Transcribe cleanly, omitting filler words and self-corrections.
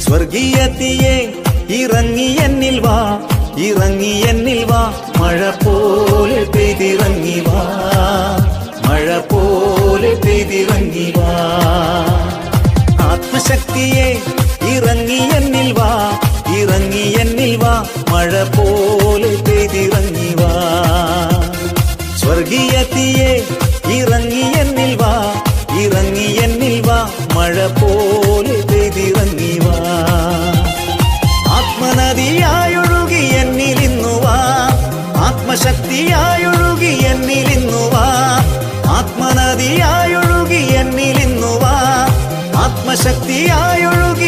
സ്വർഗീയ തീയേ ഇറങ്ങി എന്നിൽ വാ, ഇറങ്ങി എന്നിൽ വാ, മഴ പോലെ പെയ്തിറങ്ങി വാ, മഴ പോലെ പെയ്തിറങ്ങി വാ. ആത്മശക്തിയെ ഇറങ്ങി എന്നിൽ വാ, ഇറങ്ങി എന്നിൽ വാ, മഴ പോലെ പെയ്തിറങ്ങി വാ. സ്വർഗീയ തീയേ ഇറങ്ങി എന്നിൽ വാ, ഇറങ്ങി എന്നിൽ വാ, മഴ പോലെ പെയ്തിറങ്ങി വാ. ആത്മനദിയായൊഴുകി എന്നിലിന്നു വാ, ആത്മശക്തിയായൊഴുകി എന്നിലിന്നു വാ, ആത്മനദിയായൊഴുകി എന്നിലിന്നു വാ, ആത്മശക്തിയായൊഴുകി